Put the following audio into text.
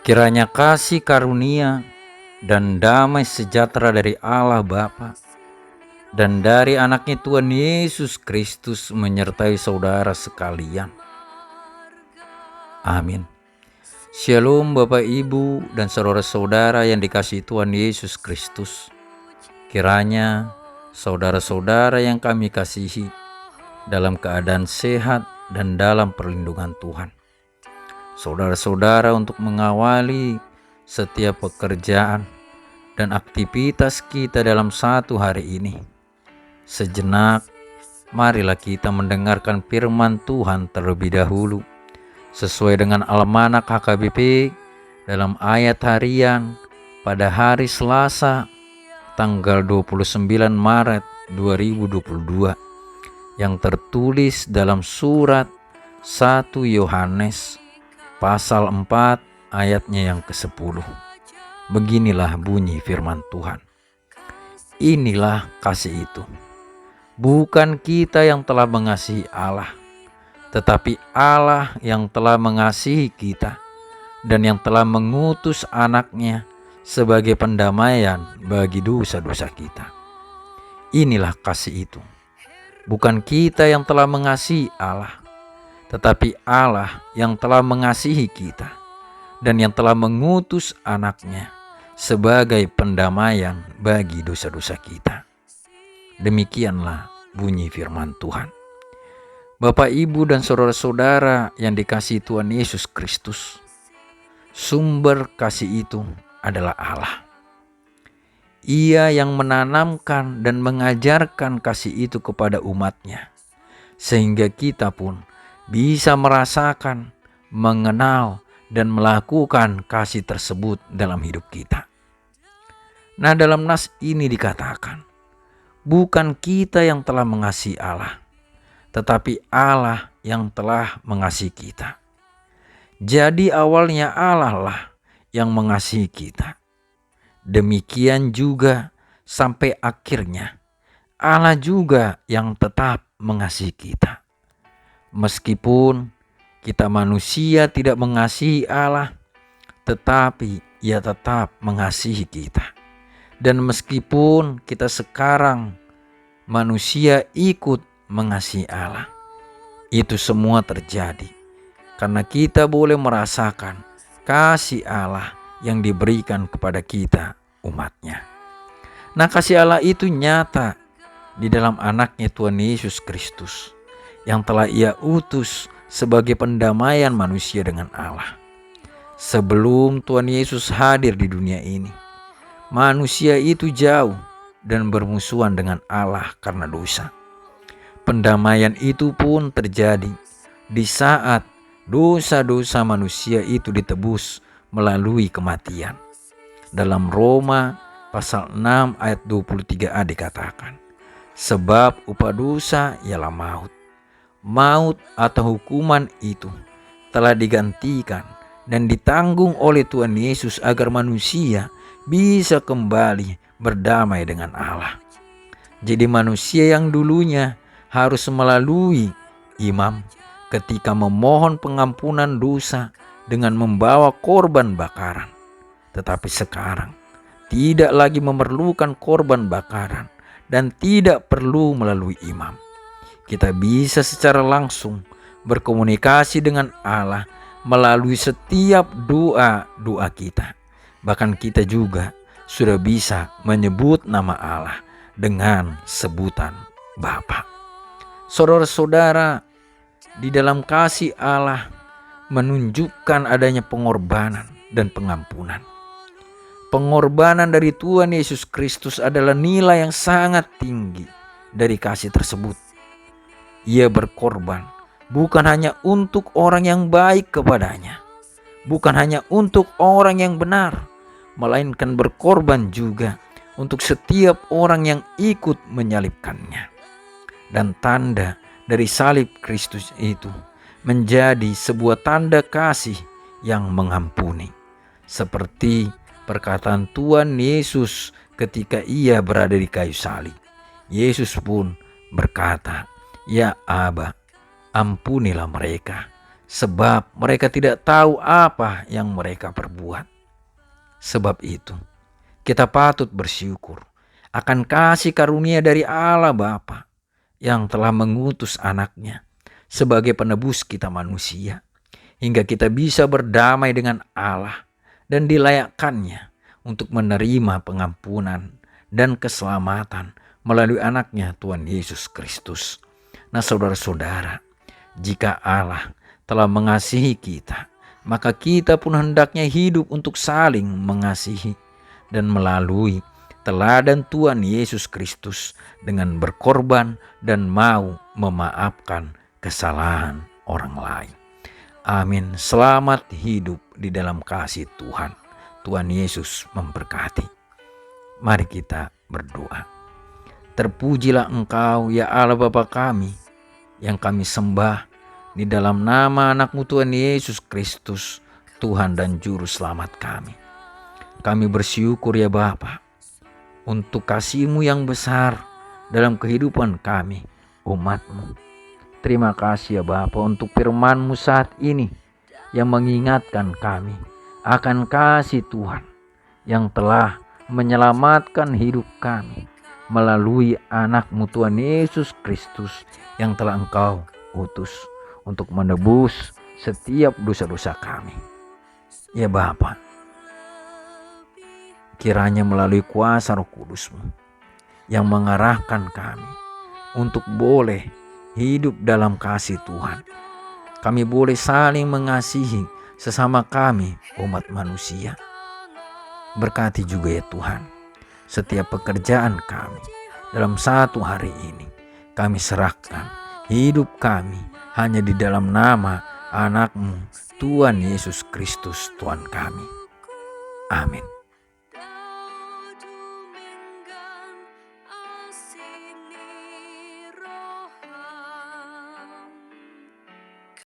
Kiranya kasih karunia dan damai sejahtera dari Allah Bapa dan dari anaknya Tuhan Yesus Kristus menyertai saudara sekalian. Amin. Shalom Bapak Ibu dan saudara-saudara yang dikasihi Tuhan Yesus Kristus. Kiranya saudara-saudara yang kami kasihi dalam keadaan sehat dan dalam perlindungan Tuhan. Saudara-saudara, untuk mengawali setiap pekerjaan dan aktivitas kita dalam satu hari ini, sejenak marilah kita mendengarkan firman Tuhan terlebih dahulu sesuai dengan Almanak HKBP dalam ayat harian pada hari Selasa tanggal 29 Maret 2022 yang tertulis dalam surat 1 Yohanes pasal 4 ayatnya yang ke-10. Beginilah bunyi firman Tuhan. Inilah kasih itu. Bukan kita yang telah mengasihi Allah, tetapi Allah yang telah mengasihi kita dan yang telah mengutus anaknya sebagai pendamaian bagi dosa-dosa kita. Inilah kasih itu. Bukan kita yang telah mengasihi Allah, tetapi Allah yang telah mengasihi kita dan yang telah mengutus anaknya sebagai pendamaian bagi dosa-dosa kita. Demikianlah bunyi firman Tuhan. Bapak, Ibu, dan saudara-saudara yang dikasihi Tuhan Yesus Kristus, sumber kasih itu adalah Allah. Ia yang menanamkan dan mengajarkan kasih itu kepada umatnya, sehingga kita pun bisa merasakan, mengenal, dan melakukan kasih tersebut dalam hidup kita. Nah, dalam nas ini dikatakan, bukan kita yang telah mengasihi Allah, tetapi Allah yang telah mengasihi kita. Jadi awalnya Allah lah yang mengasihi kita. Demikian juga sampai akhirnya Allah juga yang tetap mengasihi kita. Meskipun kita manusia tidak mengasihi Allah, tetapi Ia tetap mengasihi kita. Dan meskipun kita sekarang manusia ikut mengasihi Allah, itu semua terjadi karena kita boleh merasakan kasih Allah yang diberikan kepada kita, umatnya. Nah, kasih Allah itu nyata di dalam anaknya Tuhan Yesus Kristus yang telah Ia utus sebagai pendamaian manusia dengan Allah. Sebelum Tuhan Yesus hadir di dunia ini, manusia itu jauh dan bermusuhan dengan Allah karena dosa. Pendamaian itu pun terjadi di saat dosa-dosa manusia itu ditebus melalui kematian. Dalam Roma pasal 6 ayat 23a dikatakan, sebab upah dosa ialah maut. Maut atau hukuman itu telah digantikan dan ditanggung oleh Tuhan Yesus agar manusia bisa kembali berdamai dengan Allah. Jadi manusia yang dulunya harus melalui imam ketika memohon pengampunan dosa dengan membawa korban bakaran, tetapi sekarang tidak lagi memerlukan korban bakaran dan tidak perlu melalui imam. Kita bisa secara langsung berkomunikasi dengan Allah melalui setiap doa-doa kita. Bahkan kita juga sudah bisa menyebut nama Allah dengan sebutan Bapa. Saudara-saudara, di dalam kasih Allah menunjukkan adanya pengorbanan dan pengampunan. Pengorbanan dari Tuhan Yesus Kristus adalah nilai yang sangat tinggi dari kasih tersebut. Ia berkorban bukan hanya untuk orang yang baik kepadanya, bukan hanya untuk orang yang benar, melainkan berkorban juga untuk setiap orang yang ikut menyalibkannya. Dan tanda dari salib Kristus itu menjadi sebuah tanda kasih yang mengampuni. Seperti perkataan Tuhan Yesus ketika Ia berada di kayu salib. Yesus pun berkata, "Ya Aba, ampunilah mereka, sebab mereka tidak tahu apa yang mereka perbuat. Sebab itu, kita patut bersyukur akan kasih karunia dari Allah Bapa yang telah mengutus anaknya sebagai penebus kita manusia, hingga kita bisa berdamai dengan Allah dan dilayakkannya untuk menerima pengampunan dan keselamatan melalui anaknya Tuhan Yesus Kristus. Nah saudara-saudara, jika Allah telah mengasihi kita, maka kita pun hendaknya hidup untuk saling mengasihi dan melalui teladan Tuhan Yesus Kristus dengan berkorban dan mau memaafkan kesalahan orang lain. Amin. Selamat hidup di dalam kasih Tuhan. Tuhan Yesus memberkati. Mari kita berdoa. Terpujilah Engkau ya Allah Bapa kami yang kami sembah di dalam nama anak-Mu Tuhan Yesus Kristus, Tuhan dan Juru Selamat kami. Kami bersyukur ya Bapa untuk kasih-Mu yang besar dalam kehidupan kami, umat-Mu. Terima kasih ya Bapa untuk firman-Mu saat ini yang mengingatkan kami akan kasih Tuhan yang telah menyelamatkan hidup kami melalui anak-Mu Tuhan Yesus Kristus yang telah Engkau utus untuk menebus setiap dosa-dosa kami. Ya Bapa, kiranya melalui kuasa Roh Kudus-Mu yang mengarahkan kami untuk boleh hidup dalam kasih Tuhan. Kami boleh saling mengasihi sesama kami umat manusia. Berkati juga ya Tuhan setiap pekerjaan kami dalam satu hari ini. Kami serahkan hidup kami hanya di dalam nama anak-Mu Tuhan Yesus Kristus Tuhan kami. Amin.